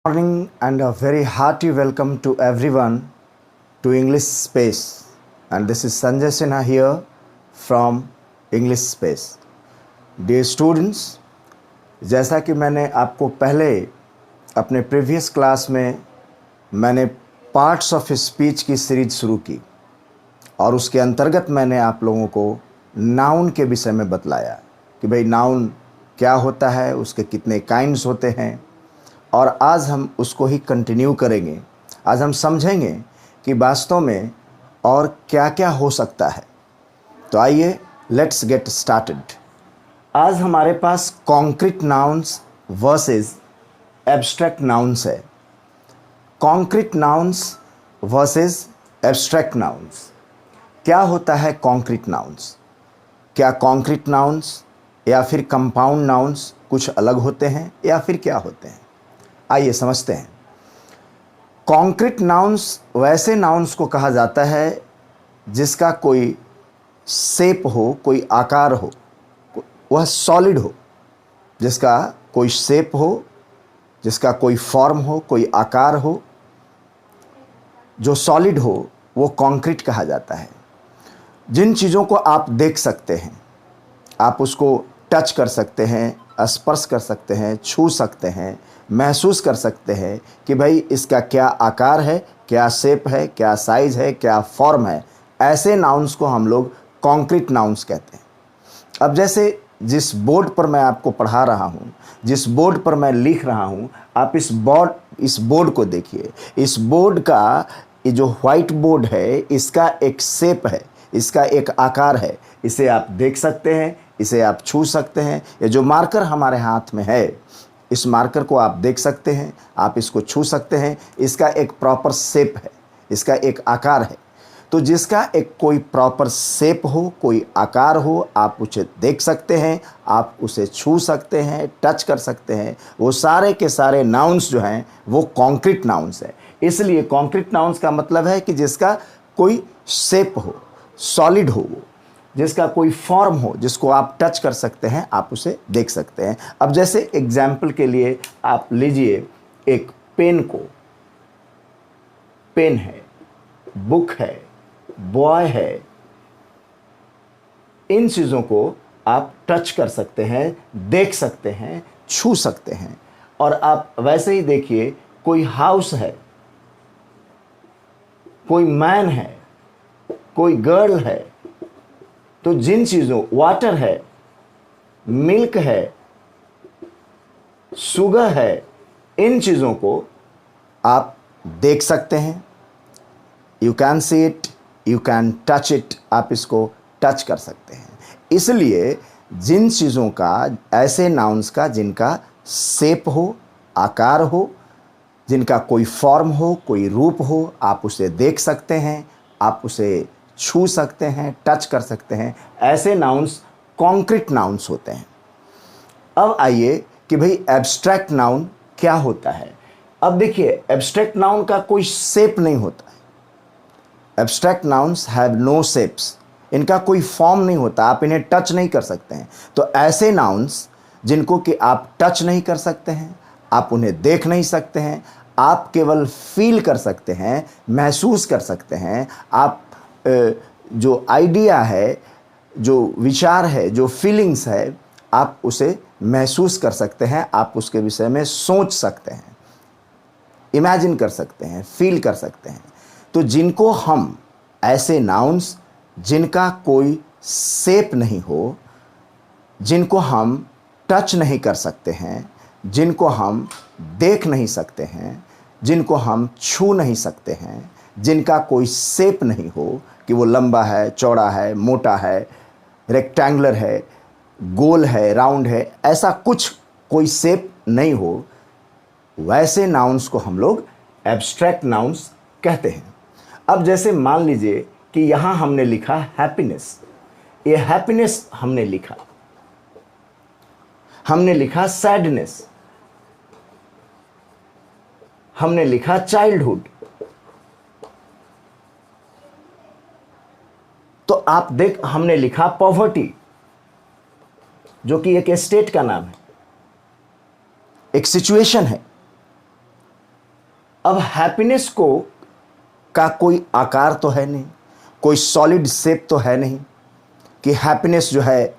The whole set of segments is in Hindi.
Morning and a very hearty welcome to everyone to English Space. And this is Sanjay Sinha here from English Space. Dear students, जैसा कि मैंने आपको पहले अपने प्रीवियस क्लास में मैंने पार्ट्स ऑफ स्पीच की सीरीज शुरू की और उसके अंतर्गत मैंने आप लोगों को नाउन के विषय में बतलाया कि भाई नाउन क्या होता है, उसके कितने काइंड्स होते हैं, और आज हम उसको ही कंटिन्यू करेंगे। आज हम समझेंगे कि वास्तव में और क्या क्या हो सकता है। तो आइए लेट्स गेट स्टार्टेड। आज हमारे पास concrete nouns versus abstract nouns है। Concrete nouns versus abstract nouns. क्या होता है कॉन्क्रीट नाउन्स? क्या कॉन्क्रीट नाउन्स या फिर कंपाउंड नाउन्स कुछ अलग होते हैं या फिर क्या होते हैं? आइए समझते हैं। कॉन्क्रीट नाउन्स वैसे नाउन्स को कहा जाता है जिसका कोई शेप हो, कोई आकार हो, वह सॉलिड हो, जिसका कोई शेप हो, जिसका कोई फॉर्म हो, कोई आकार हो, जो सॉलिड हो, वो कॉन्क्रीट कहा जाता है। जिन चीज़ों को आप देख सकते हैं, आप उसको टच कर सकते हैं, स्पर्श कर सकते हैं, छू सकते हैं, महसूस कर सकते हैं कि भाई इसका क्या आकार है, क्या शेप है, क्या साइज़ है, क्या फॉर्म है, ऐसे नाउन्स को हम लोग कॉन्क्रीट नाउन्स कहते हैं। अब जैसे जिस बोर्ड पर मैं आपको पढ़ा रहा हूँ, जिस बोर्ड पर मैं लिख रहा हूँ, आप इस बोर्ड को देखिए। इस बोर्ड का ये जो व्हाइट बोर्ड है, इसका एक शेप है, इसका एक आकार है। इसे आप देख सकते हैं, इसे आप छू सकते हैं। ये जो मार्कर हमारे हाथ में है, इस मार्कर को आप देख सकते हैं, आप इसको छू सकते हैं। इसका एक प्रॉपर शेप है, इसका एक आकार है। तो जिसका एक कोई प्रॉपर शेप हो, कोई आकार हो, आप उसे देख सकते हैं, आप उसे छू सकते हैं, टच कर सकते हैं। वो सारे के सारे नाउन्स जो हैं वो कॉन्क्रीट नाउन्स है। इसलिए कॉन्क्रीट नाउन्स का मतलब है कि जिसका कोई शेप हो, सॉलिड हो, जिसका कोई फॉर्म हो, जिसको आप टच कर सकते हैं, आप उसे देख सकते हैं। अब जैसे एग्जाम्पल के लिए आप लीजिए एक पेन को। पेन है, बुक है, बॉय है, इन चीज़ों को आप टच कर सकते हैं, देख सकते हैं, छू सकते हैं। और आप वैसे ही देखिए कोई हाउस है, कोई मैन है, कोई गर्ल है। तो जिन चीज़ों, वाटर है, मिल्क है, शुगर है, इन चीज़ों को आप देख सकते हैं। You can see it, you can touch it, आप इसको टच कर सकते हैं। इसलिए जिन चीज़ों का, ऐसे नाउन्स का जिनका शेप हो, आकार हो, जिनका कोई फॉर्म हो, कोई रूप हो, आप उसे देख सकते हैं, आप उसे छू सकते हैं, टच कर सकते हैं। ऐसे नाउन्स कॉन्क्रीट नाउन्स होते हैं। अब आइए कि भाई एब्स्ट्रैक्ट नाउन क्या होता है। अब देखिए एब्स्ट्रैक्ट नाउन का कोई शेप नहीं होता है। Abstract nouns have no shapes, इनका कोई फॉर्म नहीं होता, आप इन्हें टच नहीं कर सकते हैं। तो ऐसे नाउन्स जिनको कि आप टच नहीं कर सकते हैं, आप उन्हें देख नहीं सकते हैं, आप केवल फील कर सकते हैं, महसूस कर सकते हैं। आप जो आइडिया है, जो विचार है, जो फीलिंग्स है, आप उसे महसूस कर सकते हैं, आप उसके विषय में सोच सकते हैं, इमेजिन कर सकते हैं, फील कर सकते हैं। तो जिनको हम, ऐसे नाउन्स जिनका कोई शेप नहीं हो, जिनको हम टच नहीं कर सकते हैं, जिनको हम देख नहीं सकते हैं, जिनको हम छू नहीं सकते हैं, जिनका कोई शेप नहीं हो कि वो लंबा है, चौड़ा है, मोटा है, रेक्टेंगुलर है, गोल है, राउंड है, ऐसा कुछ कोई शेप नहीं हो, वैसे नाउन्स को हम लोग एब्स्ट्रैक्ट नाउन्स कहते हैं। अब जैसे मान लीजिए कि यहाँ हमने लिखा हैप्पीनेस। ये हैप्पीनेस हमने लिखा, हमने लिखा सैडनेस, हमने लिखा चाइल्डहुड। तो आप देख, हमने लिखा पॉवर्टी, जो कि एक स्टेट का नाम है, एक सिचुएशन है। अब हैप्पीनेस को का कोई आकार तो है नहीं, कोई सॉलिड शेप तो है नहीं कि हैप्पीनेस जो है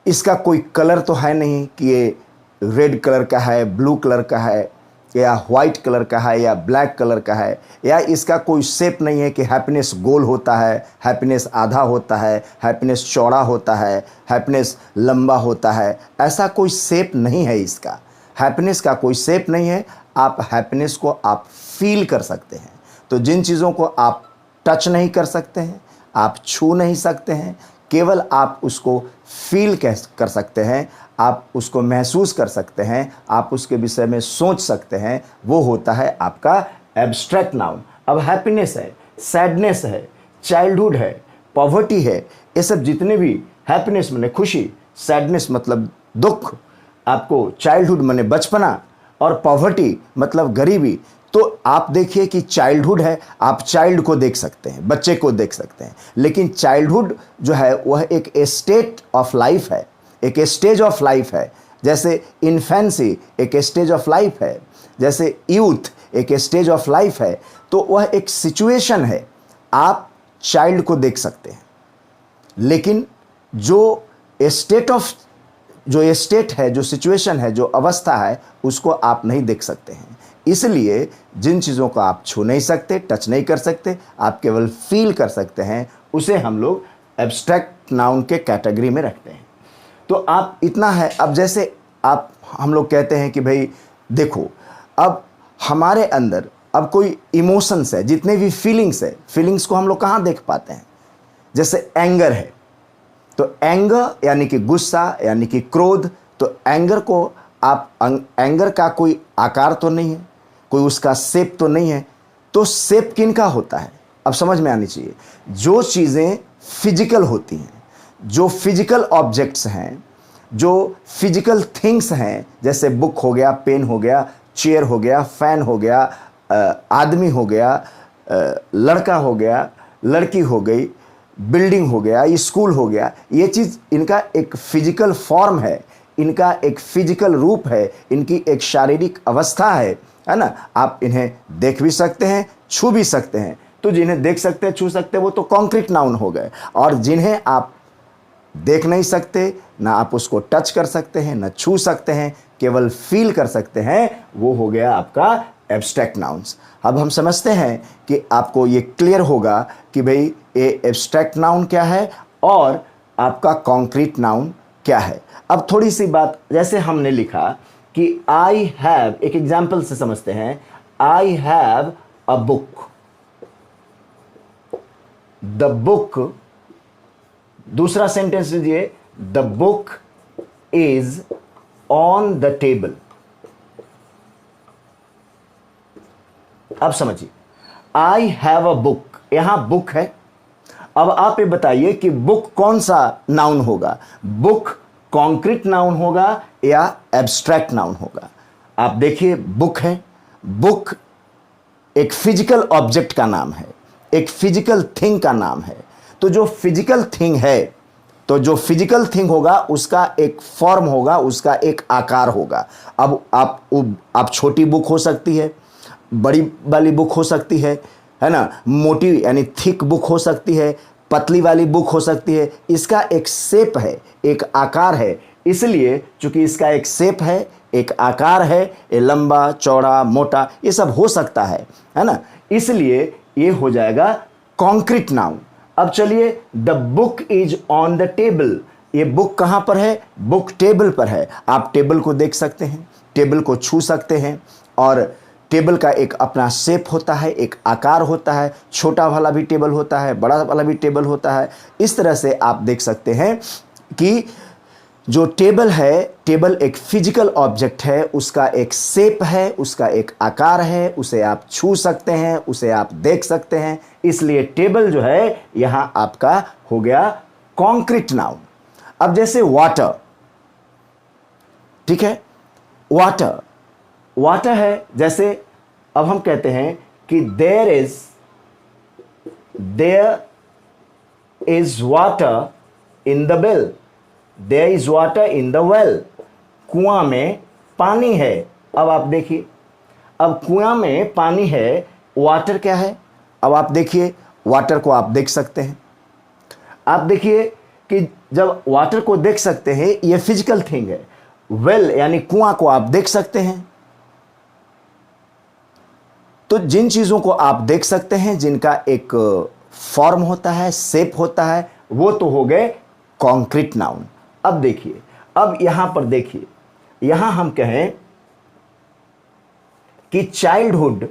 इसका कोई कलर तो है नहीं कि ये रेड कलर का है, ब्लू कलर का है, या वाइट कलर का है, या ब्लैक कलर का है, या इसका कोई शेप नहीं है कि हैप्पीनेस गोल होता है, हैप्पीनेस आधा होता है, हैप्पीनेस चौड़ा होता है, हैप्पीनेस लंबा होता है। ऐसा कोई शेप नहीं है इसका। हैप्पीनेस का कोई शेप नहीं है। आप हैप्पीनेस को आप फील कर सकते हैं। तो जिन चीज़ों को आप टच नहीं कर सकते हैं, आप छू नहीं सकते हैं, केवल आप उसको फील कर सकते हैं, आप उसको महसूस कर सकते हैं, आप उसके विषय में सोच सकते हैं, वो होता है आपका एब्स्ट्रैक्ट नाउन। अब हैप्पीनेस है, सैडनेस है, चाइल्डहुड है, पॉवर्टी है, ये सब जितने भी हैप्पीनेस माने खुशी, सैडनेस मतलब दुख, आपको चाइल्डहुड माने बचपना, और पॉवर्टी मतलब गरीबी। तो आप देखिए कि चाइल्डहुड है, आप चाइल्ड को देख सकते हैं, बच्चे को देख सकते हैं, लेकिन चाइल्डहुड जो है वह एक स्टेट ऑफ लाइफ है, एक स्टेज ऑफ लाइफ है। जैसे इन्फेंसी एक स्टेज ऑफ लाइफ है, जैसे यूथ एक स्टेज ऑफ लाइफ है। तो वह एक सिचुएशन है, आप चाइल्ड को देख सकते हैं, लेकिन जो स्टेट है, जो सिचुएशन है, जो अवस्था है, उसको आप नहीं देख सकते हैं। इसलिए जिन चीज़ों को आप छू नहीं सकते, टच नहीं कर सकते, आप केवल फील कर सकते हैं, उसे हम लोग एब्स्ट्रैक्ट नाउन के कैटेगरी में रखते हैं। तो आप इतना है। अब जैसे हम लोग कहते हैं कि भाई देखो, अब हमारे अंदर अब कोई इमोशंस है, जितने भी फीलिंग्स है, फीलिंग्स को हम लोग कहाँ देख पाते हैं? जैसे एंगर है, तो एंगर यानी कि गुस्सा, यानी कि क्रोध। तो एंगर को आप एंगर का कोई आकार तो नहीं है, कोई उसका शेप तो नहीं है। तो शेप किनका होता है? अब समझ में आनी चाहिए। जो चीज़ें फिजिकल होती हैं, जो फिजिकल ऑब्जेक्ट्स हैं, जो फिजिकल थिंग्स हैं, जैसे बुक हो गया, पेन हो गया, चेयर हो गया, फैन हो गया, आदमी हो गया, लड़का हो गया, लड़की हो गई, बिल्डिंग हो गया, स्कूल हो गया, ये चीज़ इनका एक फिजिकल फॉर्म है, इनका एक फिजिकल रूप है, इनकी एक शारीरिक अवस्था है ना। आप इन्हें देख भी सकते हैं, छू भी सकते हैं। तो जिन्हें देख सकते हैं, छू सकते हैं, वो तो कॉन्क्रीट नाउन हो गए। और जिन्हें आप देख नहीं सकते, ना आप उसको टच कर सकते हैं, ना छू सकते हैं, केवल फील कर सकते हैं, वो हो गया आपका एब्स्ट्रैक्ट नाउन्स। अब हम समझते हैं कि आपको ये क्लियर होगा कि भाई ये एब्स्ट्रैक्ट नाउन क्या है और आपका कॉन्क्रीट नाउन क्या है। अब थोड़ी सी बात, जैसे हमने लिखा कि आई हैव, एक एग्जाम्पल से समझते हैं। I have a book, the book, दूसरा सेंटेंस लीजिए, the book is on the table. अब समझिए, आई हैव अ बुक, यहां बुक है। अब आप ये बताइए कि बुक कौन सा नाउन होगा? बुक कॉन्क्रीट नाउन होगा या एब्स्ट्रैक्ट नाउन होगा? आप देखिए, बुक है, बुक एक फिजिकल ऑब्जेक्ट का नाम है, एक फिजिकल थिंग का नाम है। तो जो फिजिकल थिंग है, तो जो फिजिकल थिंग होगा उसका एक फॉर्म होगा, उसका एक आकार होगा। अब आप छोटी बुक हो सकती है, बड़ी वाली बुक हो सकती है ना, मोटी यानी थिक बुक हो सकती है, पतली वाली बुक हो सकती है। इसका एक शेप है, एक आकार है। इसलिए चूंकि इसका एक शेप है, एक आकार है, ये लंबा, चौड़ा, मोटा, ये सब हो सकता है ना। इसलिए ये हो जाएगा कॉन्क्रीट नाउन। अब चलिए, the book is on the table. ये बुक कहां पर है? बुक टेबल पर है। आप टेबल को देख सकते हैं, टेबल को छू सकते हैं, और टेबल का एक अपना शेप होता है, एक आकार होता है। छोटा वाला भी टेबल होता है, बड़ा वाला भी टेबल होता है। इस तरह से आप देख सकते हैं कि जो टेबल है, टेबल एक फिजिकल ऑब्जेक्ट है, उसका एक शेप है, उसका एक आकार है, उसे आप छू सकते हैं, उसे आप देख सकते हैं। इसलिए टेबल जो है यहां आपका हो गया कॉन्क्रीट नाउन। अब जैसे वाटर, ठीक है, वाटर, वाटर है। जैसे अब हम कहते हैं कि there is water in the well, there is water in the well, कुआं में पानी है। अब आप देखिए, अब कुआं में पानी है, वाटर क्या है? अब आप देखिए, वाटर को आप देख सकते हैं। आप देखिए कि जब वाटर को देख सकते हैं, ये फिजिकल थिंग है। वेल यानी कुआं को आप देख सकते हैं। तो जिन चीजों को आप देख सकते हैं, जिनका एक फॉर्म होता है, शेप होता है, वो तो हो गए कॉन्क्रीट नाउन। अब देखिए, अब यहां पर देखिए, यहां हम कहें कि childhood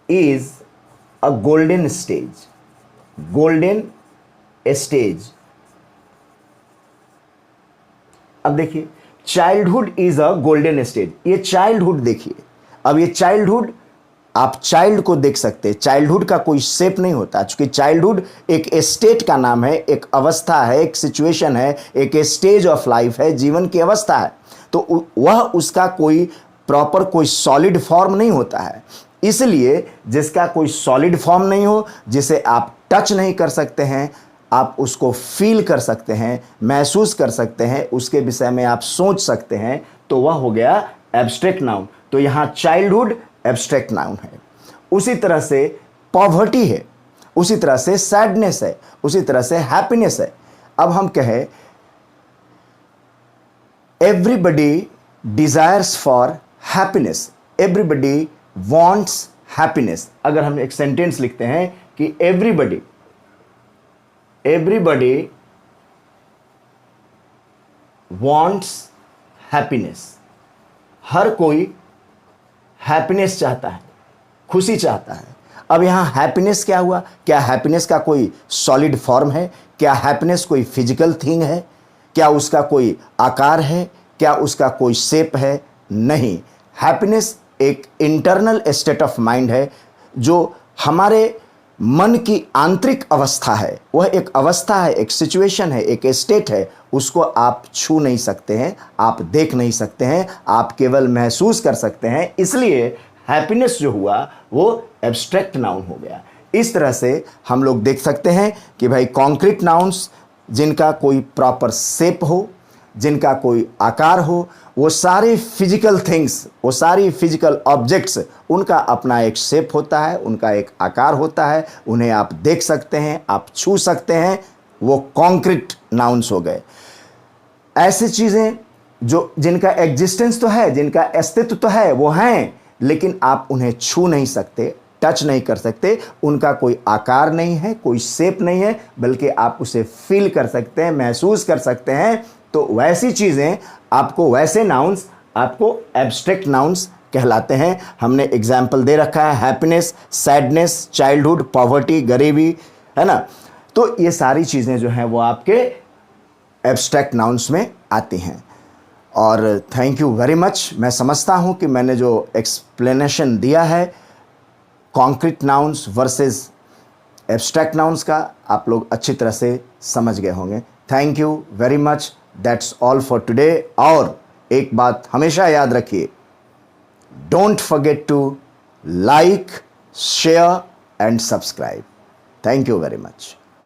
is a golden stage. Golden stage. अब देखिए, childhood is a golden stage. ये चाइल्डहुड देखिए, अब ये चाइल्डहुड, आप चाइल्ड को देख सकते हैं। चाइल्डहुड का कोई शेप नहीं होता, क्योंकि चाइल्डहुड एक स्टेट का नाम है, एक अवस्था है, एक सिचुएशन है, एक स्टेज ऑफ लाइफ है, जीवन की अवस्था है। तो वह उसका कोई प्रॉपर कोई सॉलिड फॉर्म नहीं होता है। इसलिए जिसका कोई सॉलिड फॉर्म नहीं हो, जिसे आप टच नहीं कर सकते हैं, आप उसको फील कर सकते हैं, महसूस कर सकते हैं, उसके विषय में आप सोच सकते हैं, तो वह हो गया एब्स्ट्रैक्ट नाउन। तो यहां चाइल्डहुड एब्स्ट्रैक्ट नाउन है। उसी तरह से पॉवर्टी है, उसी तरह से सैडनेस है, उसी तरह से हैप्पीनेस है। अब हम कहें everybody desires for happiness, everybody wants happiness. अगर हम एक सेंटेंस लिखते हैं कि एवरीबडी वांट्स हैप्पीनेस, हर कोई हैप्पीनेस चाहता है, खुशी चाहता है। अब यहां हैप्पीनेस क्या हुआ? क्या हैप्पीनेस का कोई सॉलिड फॉर्म है? क्या हैप्पीनेस कोई फिजिकल थिंग है? क्या उसका कोई आकार है? क्या उसका कोई शेप है? नहीं। हैप्पीनेस एक इंटरनल स्टेट ऑफ माइंड है, जो हमारे मन की आंतरिक अवस्था है। वह एक अवस्था है, एक सिचुएशन है, एक स्टेट है। उसको आप छू नहीं सकते हैं, आप देख नहीं सकते हैं, आप केवल महसूस कर सकते हैं। इसलिए हैप्पीनेस जो हुआ वो एब्स्ट्रैक्ट नाउन हो गया। इस तरह से हम लोग देख सकते हैं कि भाई कॉन्क्रीट नाउन्स जिनका कोई प्रॉपर शेप हो, जिनका कोई आकार हो, वो सारे फिजिकल थिंग्स, वो सारी फिजिकल ऑब्जेक्ट्स, उनका अपना एक शेप होता है, उनका एक आकार होता है, उन्हें आप देख सकते हैं, आप छू सकते हैं, वो कॉन्क्रीट नाउन्स हो गए। ऐसी चीज़ें जो जिनका एग्जिस्टेंस तो है, जिनका अस्तित्व तो है, वो हैं, लेकिन आप उन्हें छू नहीं सकते, टच नहीं कर सकते, उनका कोई आकार नहीं है, कोई शेप नहीं है, बल्कि आप उसे फील कर सकते हैं, महसूस कर सकते हैं। तो वैसी चीज़ें आपको, वैसे नाउन्स आपको एब्स्ट्रैक्ट नाउन्स कहलाते हैं। हमने एग्जाम्पल दे रखा है, हैप्पीनेस, सैडनेस, चाइल्डहुड, पॉवर्टी, गरीबी, है ना। तो ये सारी चीज़ें जो हैं वो आपके एब्स्ट्रैक्ट नाउन्स में आती हैं। और थैंक यू वेरी मच। मैं समझता हूँ कि मैंने जो एक्सप्लेनेशन दिया है concrete nouns versus abstract nouns का, आप लोग अच्छी तरह से समझ गए होंगे। Thank you very much. That's all for today. और एक बात हमेशा याद रखिए, don't forget to like, share and subscribe. Thank you very much.